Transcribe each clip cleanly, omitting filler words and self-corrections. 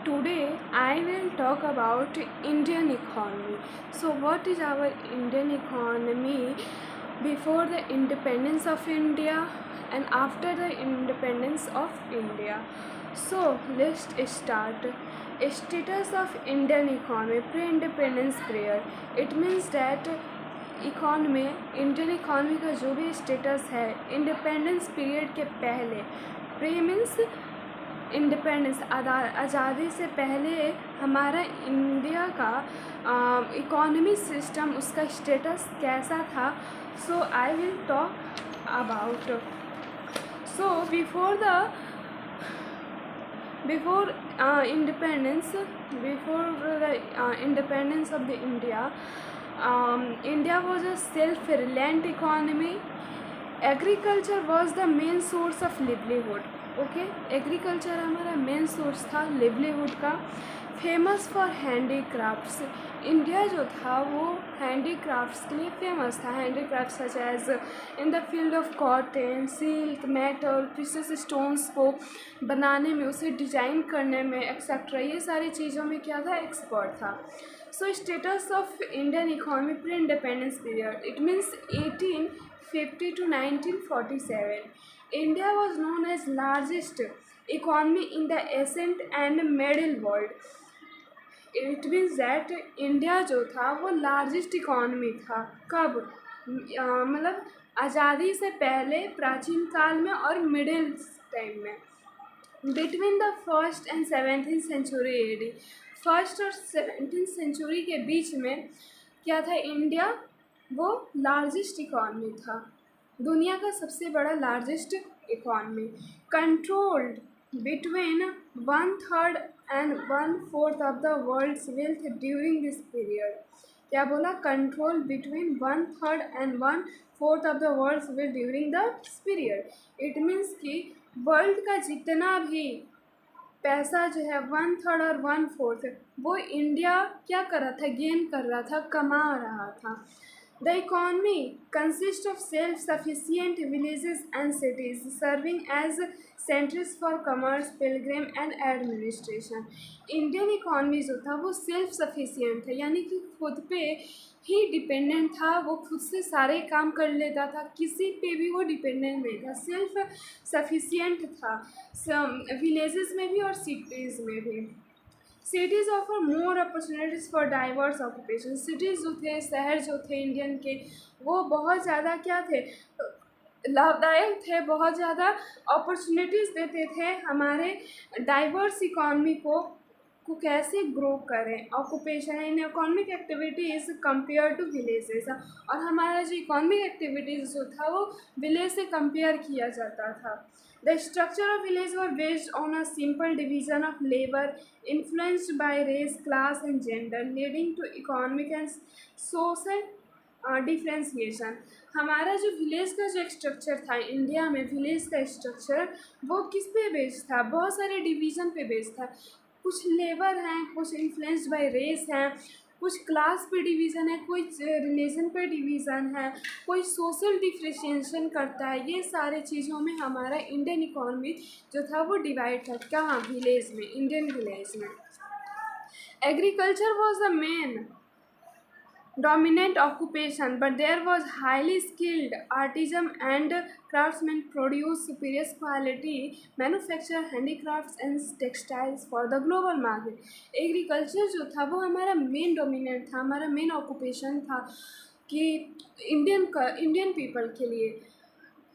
Today I will talk about Indian economy. So what is our Indian economy before the independence of India and after the independence of India? So let's start. Status of Indian economy pre-independence period. It means that economy Indian economy का जो भी status है independence period के पहले pre means independence आज़ादी से पहले हमारा इंडिया का इकोनॉमी सिस्टम उसका स्टेटस कैसा था. So I will talk about. So before independence of the India was a self-reliant economy. Agriculture was the main source of livelihood. Okay agriculture हमारा main source था लिवलीहुड का. Famous for handicrafts. India जो था वो handicrafts के लिए famous था. Handicrafts such as in the field of cotton, silk, metal, precious stones को बनाने में, उसे डिजाइन करने में एक्सेट्रा, ये सारी चीज़ों में क्या था, एक्सपर्ट था. So status of Indian economy pre independence period, it means 1850 to 1947. India was known as largest economy in the ancient and middle world. It means that India जो था वो लार्जेस्ट इकॉनमी था. कब, मतलब आज़ादी से पहले, प्राचीन काल में और मिडिल टाइम में. Between the first and 17th century AD, first और 17th सेंचुरी के बीच में क्या था, इंडिया वो लार्जेस्ट इकॉनमी था, दुनिया का सबसे बड़ा largest economy. Controlled between 1/3 and 1/4 of the world's wealth during this period. क्या बोला, control between 1/3 and 1/4 of the world's wealth during this period. It means कि वर्ल्ड का जितना भी पैसा जो है 1/3 और 1/4 वो इंडिया क्या कर रहा था, गेन कर रहा था, कमा रहा था. The economy consists of self-sufficient villages and cities serving as centers for commerce, pilgrim and administration. Indian economy जो था वो सेल्फ सफिशिएंट था, यानी कि खुद पे ही डिपेंडेंट था. वो खुद से सारे काम कर लेता था, किसी पे भी वो डिपेंडेंट नहीं था, सेल्फ सफिशिएंट था, विलेजेस में भी और सिटीज़ में भी. Cities offer more opportunities for diverse occupation. Cities जो थे, शहर जो थे इंडियन के, वो बहुत ज़्यादा क्या थे, लाभदायक थे, बहुत ज़्यादा अपॉर्चुनिटीज़ देते थे हमारे डाइवर्स इकॉनमी को कैसे ग्रो करें. Occupation in economic activities compare to villages. और हमारा जो इकोनॉमिक एक्टिविटीज़ जो था वो विलेज से कंपेयर किया जाता था. The structure of village were based on a simple division of labor influenced by race, class and gender, leading to economic and social differentiation. हमारा जो विलेज का जो स्ट्रक्चर था इंडिया में, विलेज का स्ट्रक्चर वो किस पे बेस्ड था, बहुत सारे डिवीज़न पे बेस्ड था. कुछ लेबर हैं, कुछ इन्फ्लुएंस्ड बाय रेस हैं, कुछ क्लास पे डिवीज़न है, कोई रिलीजन पे डिवीज़न है, कोई सोशल डिफ्रेंशिएशन करता है. ये सारे चीज़ों में हमारा इंडियन इकॉनमी जो था वो डिवाइड था. कहाँ, विलेज में, इंडियन विलेज में. Agriculture was the main dominant occupation, but there was highly skilled artisan and craftsmen produce superior quality manufacture handicrafts and textiles for the global market. Agriculture जो था वो हमारा मेन डोमिनेंट था, हमारा main occupation था कि Indian people के लिए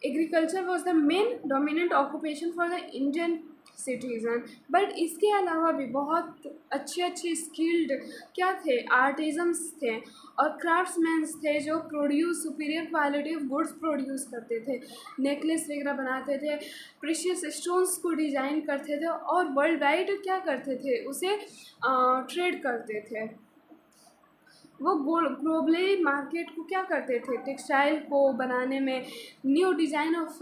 agriculture was the main dominant occupation for the Indian citizen. But इसके अलावा भी बहुत अच्छे स्किल्ड क्या थे, आर्टिजन्स थे और क्राफ्ट्समैन्स थे जो produce superior quality of goods produce करते थे, नेकलेस वगैरह बनाते थे, प्रीशियस स्टोन्स को डिज़ाइन करते थे और वर्ल्ड वाइड क्या करते थे, उसे ट्रेड करते थे. वो ग्लोबली मार्केट को क्या करते थे, टेक्सटाइल को बनाने में, न्यू डिज़ाइन ऑफ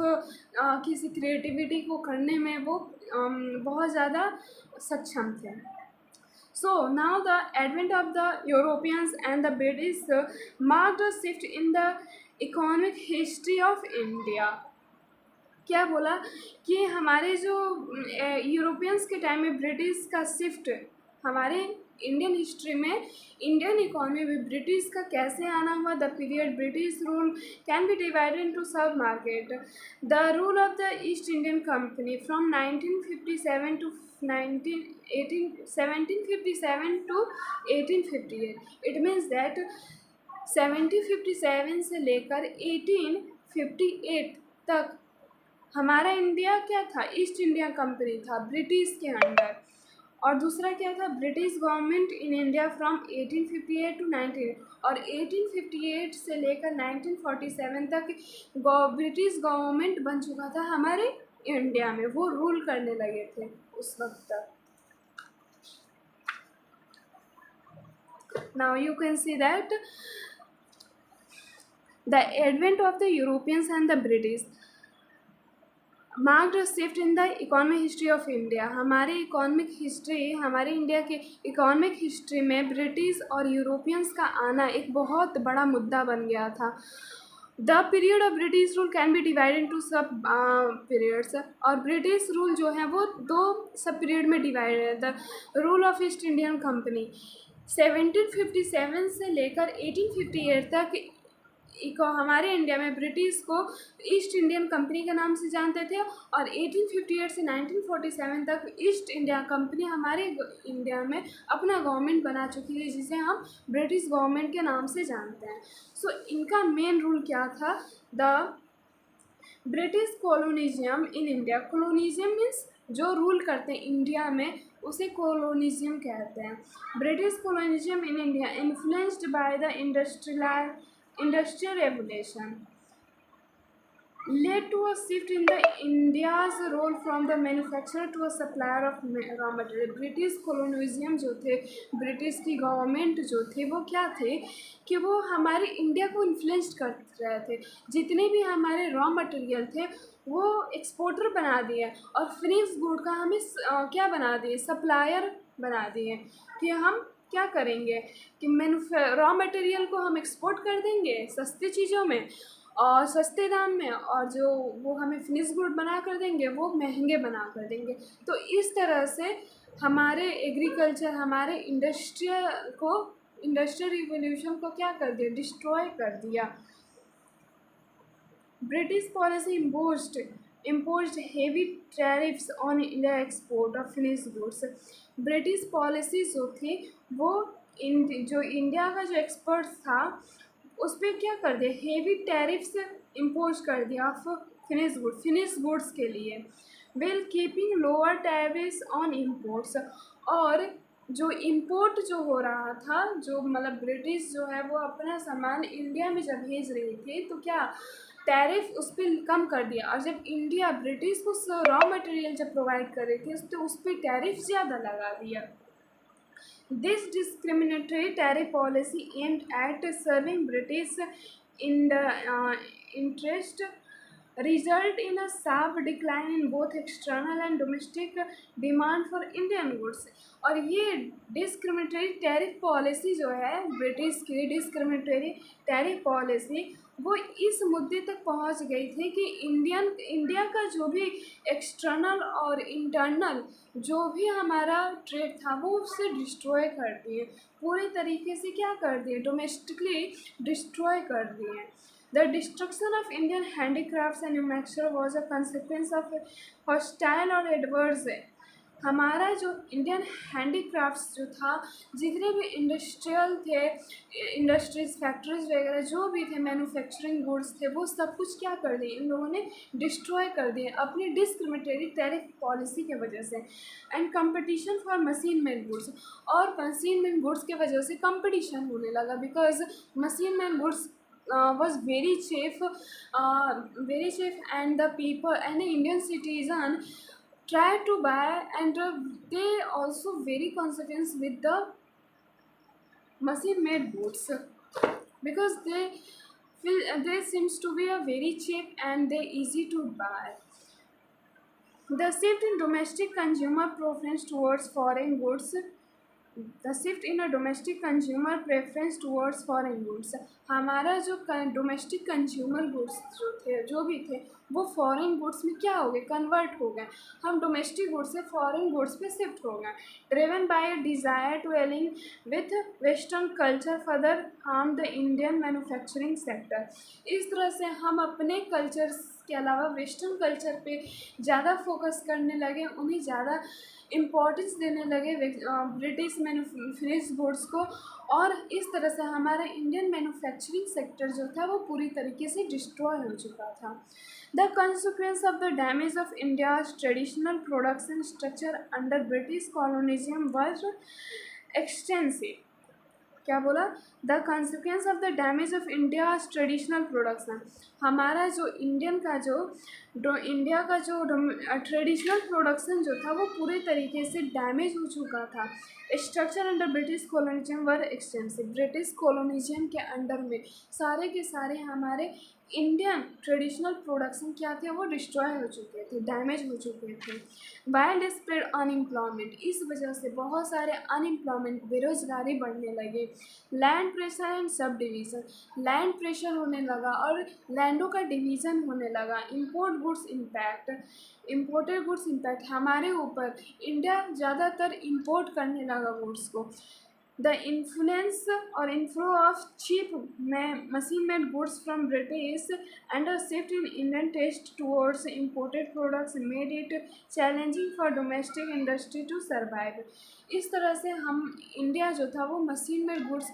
किसी क्रिएटिविटी को करने में वो बहुत ज़्यादा सक्षम थे. So now the advent of the Europeans and the British marked a shift in the economic history of India. क्या बोला कि हमारे जो यूरोपियंस के टाइम में ब्रिटिश का शिफ्ट हमारे इंडियन हिस्ट्री में इंडियन इकोनॉमी में ब्रिटिश का कैसे आना हुआ। The period British rule can be divided into sub market. The rule of the East Indian company from 1957 to 1757 to 1858। It means that 1757 से लेकर 1858 तक हमारा इंडिया क्या था, ईस्ट इंडिया कंपनी था ब्रिटिश के अंडर। और दूसरा क्या था, British government in India from 1858 to 19 और 1858 से लेकर 1947 तक ब्रिटिश गवर्नमेंट बन चुका था हमारे इंडिया में, वो रूल करने लगे थे उस वक्त तक। Now you can see that the advent of the Europeans and the British marked a shift in the economic history of India. हमारे इकोनॉमिक हिस्ट्री, हमारे इंडिया के इकोनॉमिक हिस्ट्री में ब्रिटिश और यूरोपियंस का आना एक बहुत बड़ा मुद्दा बन गया था। The period of British rule can be divided into सब पीरियड्स। और ब्रिटिश रूल जो है वो दो सब पीरियड में डिवाइड है। The rule of east Indian company 1757 से लेकर 1858 तक हमारे इंडिया में ब्रिटिश को ईस्ट इंडियन कंपनी के नाम से जानते थे और 1858 से 1947 तक ईस्ट इंडिया कंपनी हमारे इंडिया में अपना गवर्नमेंट बना चुकी थी जिसे हम ब्रिटिश गवर्नमेंट के नाम से जानते हैं। सो इनका मेन रूल क्या था, the British colonialism in India. Colonialism means जो रूल करते हैं इंडिया में उसे कॉलोनिज्म कहते हैं। British colonialism in India influenced by the industrial revolution led to a shift in the India's role from the manufacturer to a supplier of raw material। British colonialism जो थे, British की government जो थे वो क्या थे कि वो हमारे इंडिया को इन्फ्लुएंस कर रहे थे। जितने भी हमारे रॉ मटेरियल थे वो एक्सपोर्टर बना दिए और फिनिश गुड का हमें क्या बना दिए, सप्लायर बना दिए कि हम क्या करेंगे कि रॉ मटेरियल को हम एक्सपोर्ट कर देंगे सस्ती चीज़ों में और सस्ते दाम में, और जो वो हमें फिनिश गुड बना कर देंगे वो महंगे बना कर देंगे। तो इस तरह से हमारे एग्रीकल्चर, हमारे इंडस्ट्रियल रिवोल्यूशन को क्या कर दिया, डिस्ट्रॉय कर दिया। British policy imposed heavy tariffs on the export of finished goods। British policy जो थी वो जो इंडिया का जो एक्सपोर्ट था उस पर क्या कर दिया, हेवी टैरिफ्स इम्पोज कर दिया फिनिश गुड्स के लिए, well keeping lower tariffs on imports. और जो इम्पोर्ट जो हो रहा था, जो मतलब ब्रिटिश जो है वो अपना सामान इंडिया में जब भेज रही थी तो क्या टैरिफ उस पर कम कर दिया, और जब इंडिया ब्रिटिश को रॉ मटेरियल जब प्रोवाइड कर रही थी तो उस पर टैरिफ ज़्यादा लगा दिया। This discriminatory tariff policy aimed at serving British in the interest result in a sharp decline in both external and domestic demand for Indian goods। और ये डिस्क्रिमिनेटरी टैरिफ पॉलिसी जो है ब्रिटिश की डिस्क्रिमिनेटरी टैरिफ पॉलिसी वो इस मुद्दे तक पहुंच गई थी कि इंडिया का जो भी एक्सटर्नल और इंटरनल जो भी हमारा ट्रेड था वो उससे डिस्ट्रॉय कर दिए, पूरे तरीके से क्या कर दिए, डोमेस्टिकली डिस्ट्रॉय कर दिए। The destruction of Indian handicrafts and manufacture was a consequence of hostile और adverse। हमारा जो इंडियन हैंडीक्राफ्ट्स जो था, जितने भी इंडस्ट्रियल थे, इंडस्ट्रीज फैक्ट्रीज वगैरह जो भी थे, मैन्युफैक्चरिंग गुड्स थे, वो सब कुछ क्या कर दिए, इन लोगों ने डिस्ट्रॉय कर दिए अपनी डिस्क्रिमिनेटरी टैरिफ पॉलिसी के वजह से। And competition for machine made goods, और मशीन मेड गुड्स के वजह से कंपटीशन होने लगा because machine made goods was very cheap and the people and the Indian citizen try to buy, and they also very consequence with the machine made goods because they seems to be a very cheap and they easy to buy। The shift in domestic consumer preference towards foreign goods the shift in a domestic consumer preference towards foreign goods, हमारा जो domestic consumer goods जो थे, जो भी थे, वो foreign goods में क्या हो गए, कन्वर्ट हो गए। हम डोमेस्टिक गुड्स से फॉरेन गुड्स पे शिफ्ट हो गए। Driven by a desire to एलिंग with western culture further harm the Indian manufacturing sector, इस तरह से हम अपने कल्चर के अलावा वेस्टर्न कल्चर पे ज़्यादा फोकस करने लगे, उन्हें ज़्यादा इम्पोर्टेंस देने लगे ब्रिटिश मैन्युफैक्चरिंग गुड्स को, और इस तरह से हमारा इंडियन मैन्युफैक्चरिंग सेक्टर जो था वो पूरी तरीके से डिस्ट्रॉय हो चुका था। The consequence of the damage of India's traditional production structure under British colonialism was extensive. क्या बोला, the consequence of the damage of India traditional production, हमारा जो इंडिया का जो ट्रेडिशनल प्रोडक्शन जो था वो पूरे तरीके से डैमेज हो चुका था। स्ट्रक्चर अंडर ब्रिटिश कॉलोनिज्म वर एक्सटेंसिव, ब्रिटिश कॉलोनिज्म के अंडर में सारे के सारे हमारे इंडियन ट्रेडिशनल प्रोडक्शन क्या थे, वो डिस्ट्रॉय हो चुके थे, डैमेज हो चुके थे। वाइल्ड स्प्रेड अनएम्प्लॉयमेंट, इस वजह से बहुत सारे अनएम्प्लॉयमेंट, बेरोजगारी बढ़ने लगे। Land pressure and sub division, land pressure होने लगा और लैंडों का डिवीज़न होने लगा। इम्पोर्टेड गुड्स इम्पैक्ट, हमारे ऊपर इंडिया ज़्यादातर इम्पोर्ट करने लगा गुड्स को। द इन्फ्लुएंस और inflow of cheap machine made goods from British and a shift in Indian taste towards imported products made it challenging for domestic industry to survive, इस तरह से हम इंडिया जो था वो मशीन मेड गुड्स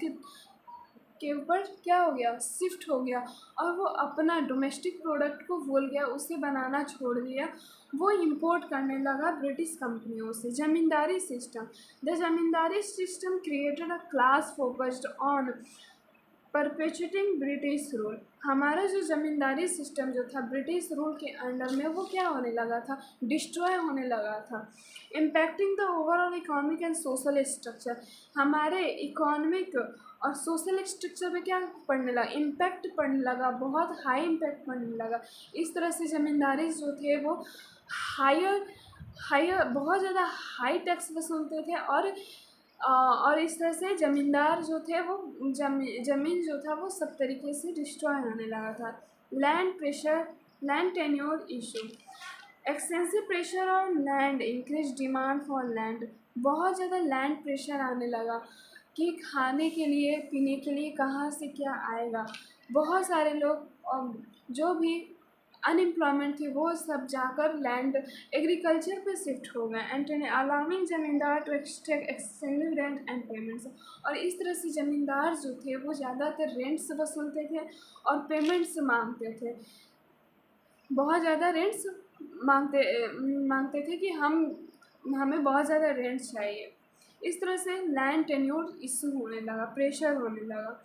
के ऊपर क्या हो गया, शिफ्ट हो गया, और वो अपना डोमेस्टिक प्रोडक्ट को भूल गया, उसे बनाना छोड़ दिया, वो इंपोर्ट करने लगा ब्रिटिश कंपनियों से। Zamindari system, the zamindari system created a class focused on perpetuating British rule, हमारा जो ज़मींदारी सिस्टम जो था ब्रिटिश रूल के अंडर में वो क्या होने लगा था, डिस्ट्रॉय होने लगा था। Impacting the overall economic and social structure, हमारे इकोनॉमिक और सोशल स्ट्रक्चर पे क्या पड़ने लगा, इम्पैक्ट पड़ने लगा, बहुत हाई इम्पैक्ट पड़ने लगा। इस तरह से ज़मींदारी जो थे वो हायर बहुत ज़्यादा हाई टैक्स वसूलते थे, और इस तरह से ज़मींदार जो थे वो ज़मीन जो था वो सब तरीके से डिस्ट्रॉय होने लगा था। Land pressure, land tenure issue, extensive pressure on land increase demand for land, बहुत ज़्यादा लैंड प्रेशर आने लगा कि खाने के लिए पीने के लिए कहाँ से क्या आएगा। बहुत सारे लोग जो भी अनएम्प्लॉयमेंट थे वो सब जाकर लैंड एग्रीकल्चर पे शिफ्ट हो गए, and allowing zamindar to extract extensive rent and payments, और इस तरह से ज़मींदार जो थे वो ज़्यादातर रेंट्स वसूलते थे और पेमेंट्स मांगते थे, बहुत ज़्यादा रेंट्स मांगते थे कि हमें बहुत ज़्यादा रेंट चाहिए। इस तरह से लैंड टेन्योर इशू होने लगा, प्रेशर होने लगा।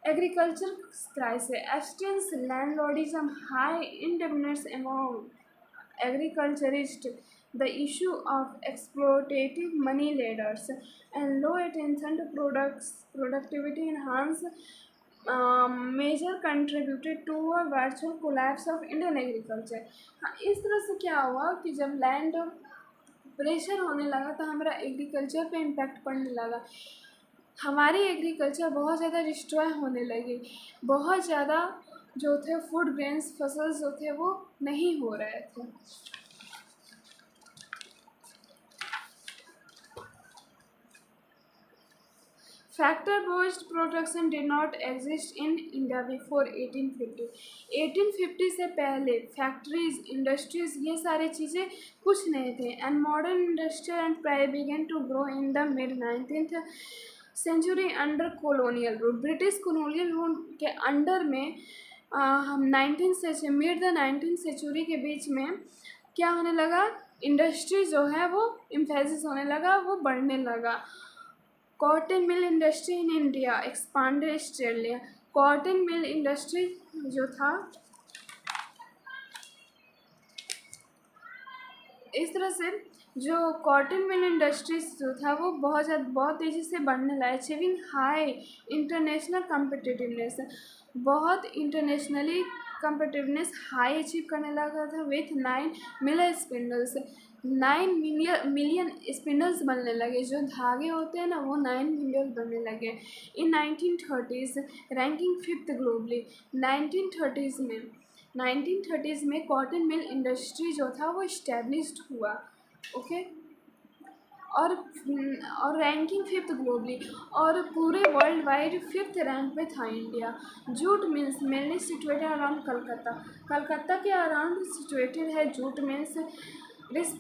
Agriculture crisis, extensive landlordism, high independence among agriculturist, the issue of exploitative money lenders and low attention to productivity enhance major contributed to a virtual collapse of Indian agriculture. हाँ, इस तरह से क्या हुआ कि जब लैंड प्रेशर होने लगा तो हमारा एग्रीकल्चर पे इम्पैक्ट पड़ने लगा, हमारी एग्रीकल्चर बहुत ज़्यादा डिस्ट्रॉय होने लगी, बहुत ज़्यादा जो थे फूड ग्रेन्स फसल जो थे वो नहीं हो रहे थे। Factor based production did not exist in India before 1850, 1850 से पहले फैक्ट्रीज, इंडस्ट्रीज, ये सारी चीज़ें कुछ नहीं थे, and modern industrial and private began to grow in the mid 19th century under colonial rule, British colonial rule के अंडर में हम मिड द 19th सेंचुरी के बीच में क्या होने लगा, इंडस्ट्री जो है वो एम्फेसिस होने लगा, वो बढ़ने लगा। Cotton mill industry in India expanded Australia, cotton mill industry जो था इस तरह से जो कॉटन मिल इंडस्ट्रीज जो था वो बहुत तेज़ी से बढ़ने लगा, अचीविंग हाई इंटरनेशनल कम्पिटिटिवनेस, बहुत इंटरनेशनली कम्पिटिवनेस हाई अचीव करने लगा था with 9 million spindles. 9 million spindles बनने लगे, जो धागे होते हैं ना वो 9 मिलियन बनने लगे। इन 1930s ranking 5th globally. 1930s में कॉटन मिल इंडस्ट्री जो था वो इस्टेब्लिश्ड हुआ। ओके, और रैंकिंग 5th ग्लोबली, और पूरे वर्ल्ड वाइड 5th रैंक पे था India. Jute mills mainly situated around Calcutta के अराउंड सिचुएटेड है जूट मिल्स।